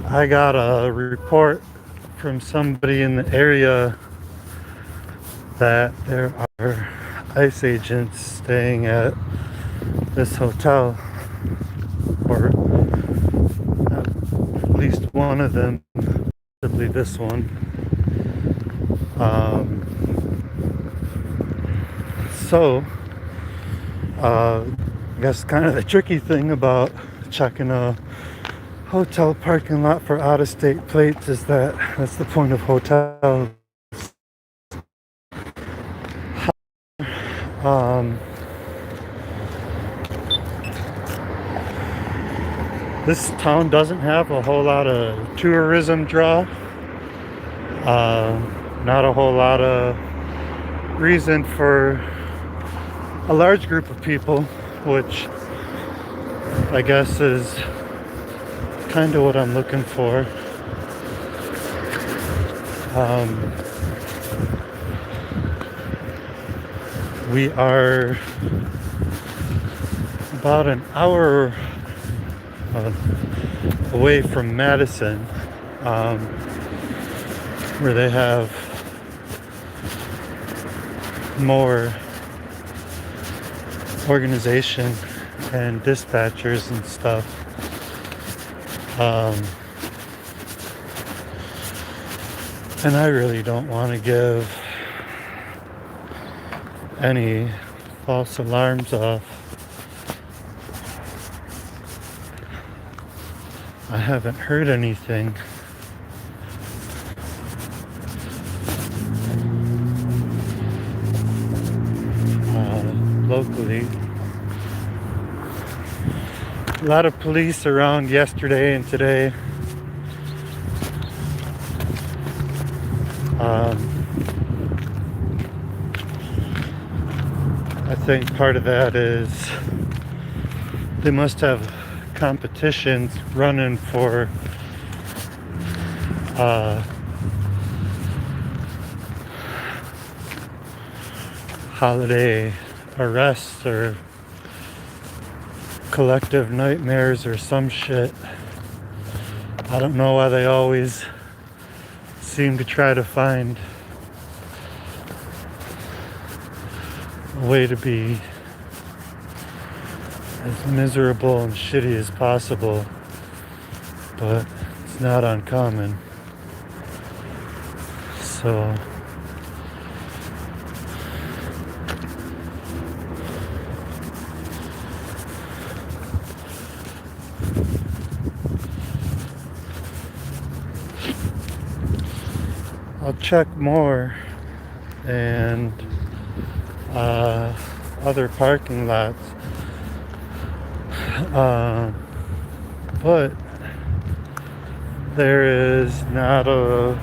I got a report from somebody in the area that there are ICE agents staying at this hotel, or at least one of them, possibly this one. So, I guess kind of the tricky thing about checking a hotel parking lot for out-of-state plates is that that's the point of hotels. Um, this town doesn't have a whole lot of tourism draw. Not a whole lot of reason for a large group of people, which I guess is kind of what I'm looking for. We are about an hour away from Madison, where they have more organization and dispatchers and stuff. And I really don't want to give any false alarms off. I haven't heard anything. Locally. A lot of police around yesterday and today. I think part of that is they must have competitions running for holiday arrests or collective nightmares or some shit. I don't know why they always seem to try to find a way to be as miserable and shitty as possible, but it's not uncommon. So I'll check more and other parking lots, but there is not a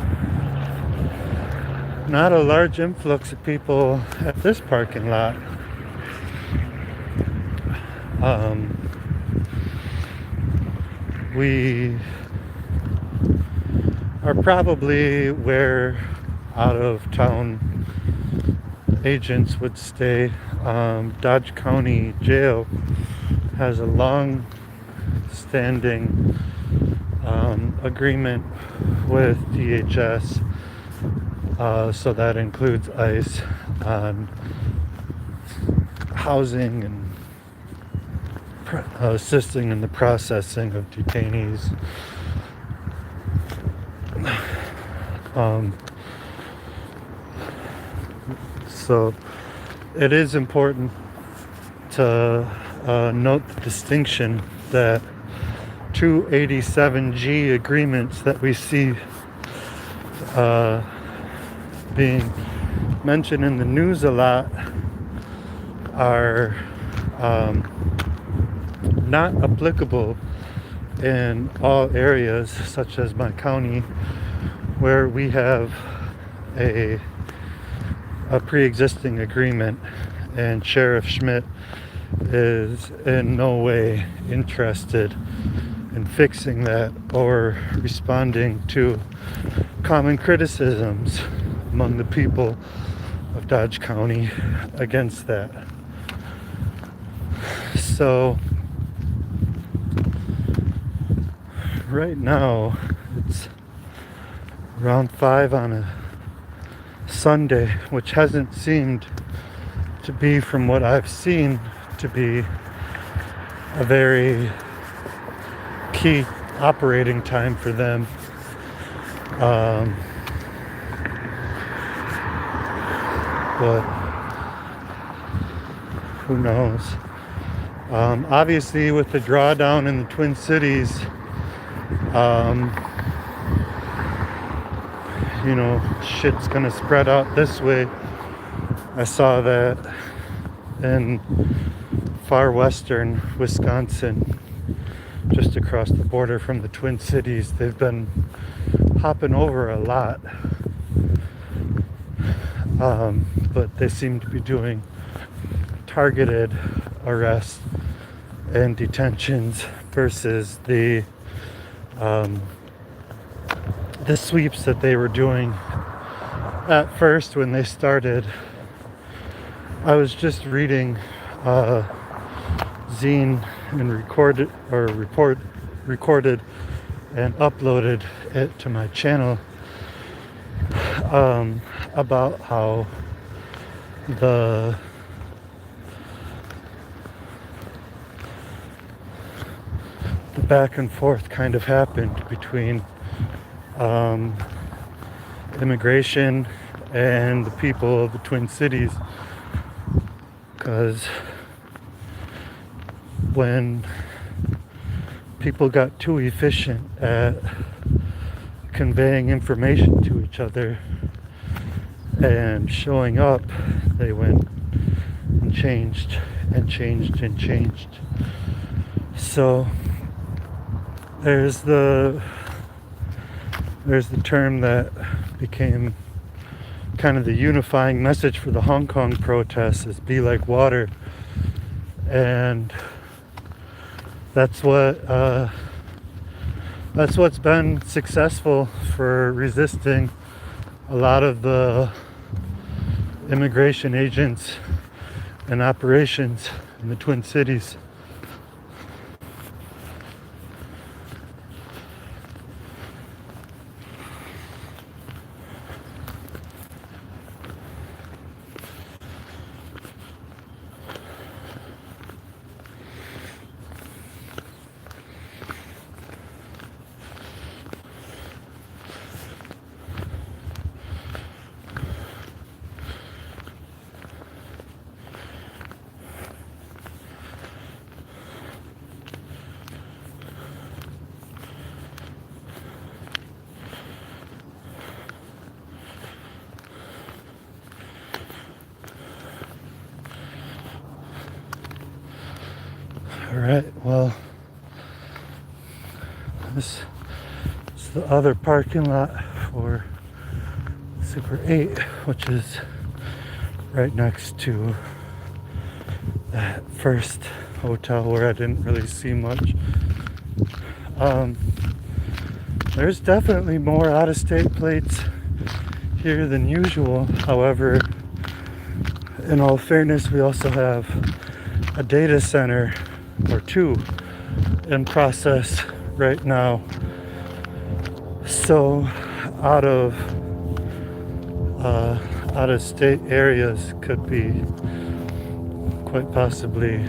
large influx of people at this parking lot. We are probably where out of town agents would stay. Dodge County Jail has a long standing agreement with DHS, so that includes ICE on housing and assisting in the processing of detainees. So it is important to note the distinction that 287G agreements that we see being mentioned in the news a lot are not applicable in all areas, such as my county, where we have a pre-existing agreement, and Sheriff Schmidt is in no way interested in fixing that or responding to common criticisms among the people of Dodge County against that. So right now it's around 5 on a Sunday, which hasn't seemed to be, from what I've seen, to be a very key operating time for them. But who knows? Obviously, with the drawdown in the Twin Cities, shit's gonna spread out this way. I saw that in far western Wisconsin, just across the border from the Twin Cities. They've been hopping over a lot, but they seem to be doing targeted arrests and detentions versus the sweeps that they were doing at first when they started. I was just reading zine and recorded and uploaded it to my channel, about how the back and forth kind of happened between immigration and the people of the Twin Cities, because when people got too efficient at conveying information to each other and showing up, they went and changed and changed and changed. So there's the term that became kind of the unifying message for the Hong Kong protests, is be like water. And that's what's been successful for resisting a lot of the immigration agents and operations in the Twin Cities. Alright, well, this is the other parking lot for Super 8, which is right next to that first hotel where I didn't really see much. There's definitely more out-of-state plates here than usual. However, in all fairness, we also have a data center or two in process right now. So out of state areas could be quite possibly,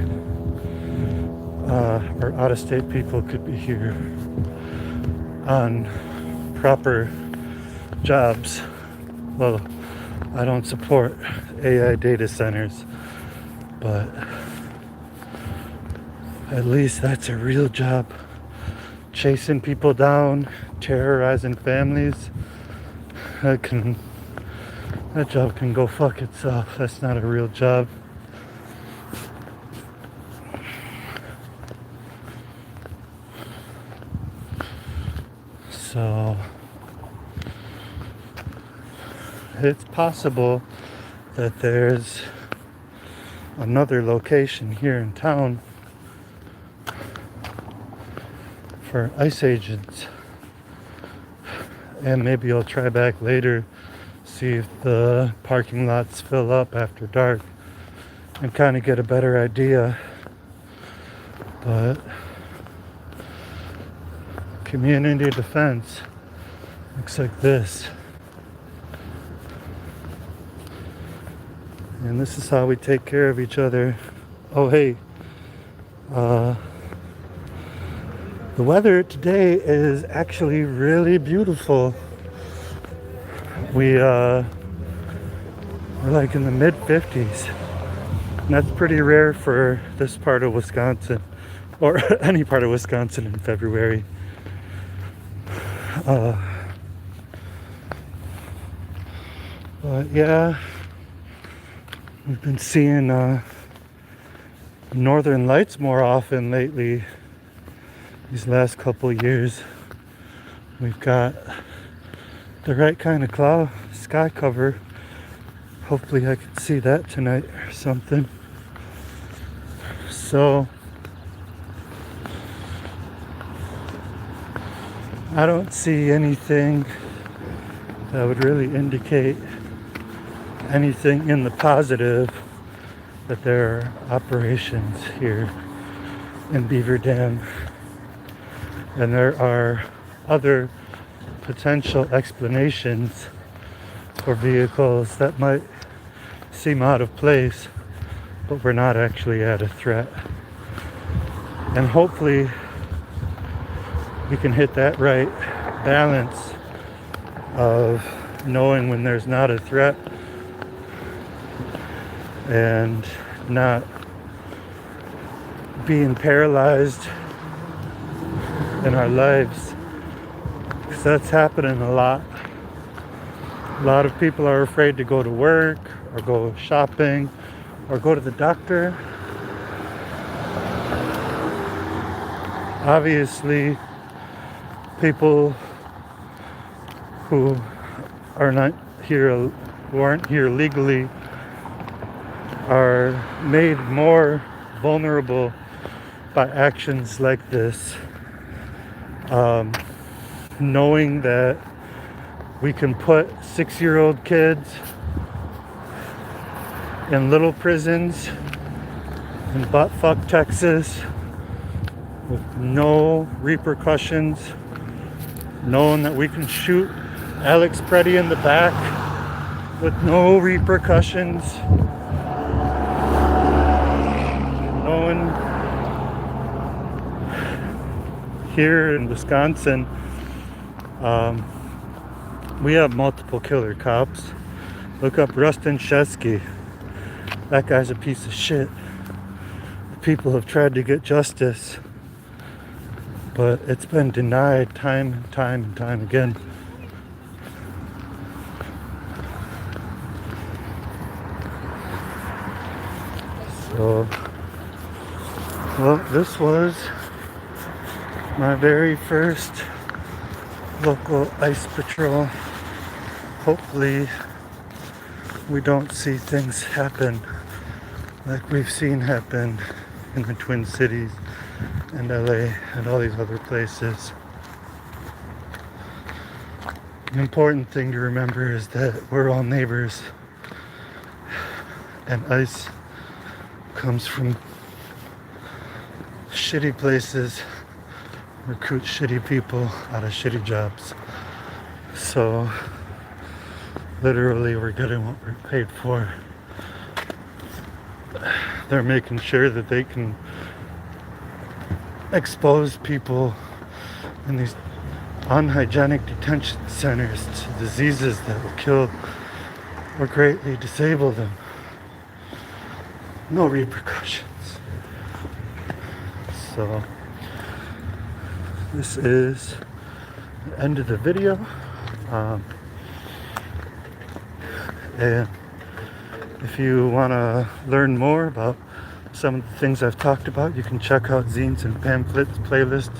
or out of state people could be here on proper jobs. Well, I don't support AI data centers, but at least that's a real job. Chasing people down, terrorizing families. That job can go fuck itself. That's not a real job. So it's possible that there's another location here in town for ICE agents, and maybe I'll try back later, see if the parking lots fill up after dark and kind of get a better idea. But community defense looks like this. And this is how we take care of each other. Oh, hey, the weather today is actually really beautiful. We're like in the mid 50s. And that's pretty rare for this part of Wisconsin, or any part of Wisconsin in February. But yeah, we've been seeing northern lights more often lately. These last couple years, we've got the right kind of sky cover. Hopefully I can see that tonight or something. So I don't see anything that would really indicate anything in the positive that there are operations here in Beaver Dam. And there are other potential explanations for vehicles that might seem out of place, but we're not actually at a threat. And hopefully we can hit that right balance of knowing when there's not a threat and not being paralyzed in our lives, because that's happening a lot. A lot of people are afraid to go to work or go shopping or go to the doctor. Obviously, people who are not here, who aren't here legally, are made more vulnerable by actions like this. Knowing that we can put 6-year-old kids in little prisons in buttfuck Texas with no repercussions, knowing that we can shoot Alex Preddy in the back with no repercussions, knowing here in Wisconsin we have multiple killer cops. Look up Rustin Shesky. That guy's a piece of shit. People have tried to get justice, but it's been denied time and time again. So, well, this was my very first local ICE patrol. Hopefully we don't see things happen like we've seen happen in the Twin Cities and LA and all these other places. The important thing to remember is that we're all neighbors, and ICE comes from shitty places, recruit shitty people out of shitty jobs. So literally we're getting what we're paid for. They're making sure that they can expose people in these unhygienic detention centers to diseases that will kill or greatly disable them. No repercussions. So this is the end of the video. And if you want to learn more about some of the things I've talked about, you can check out Zines and Pamphlets playlist.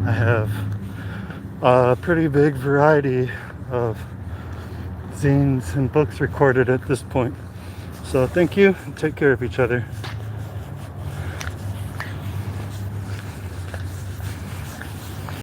I have a pretty big variety of zines and books recorded at this point. So thank you, and take care of each other.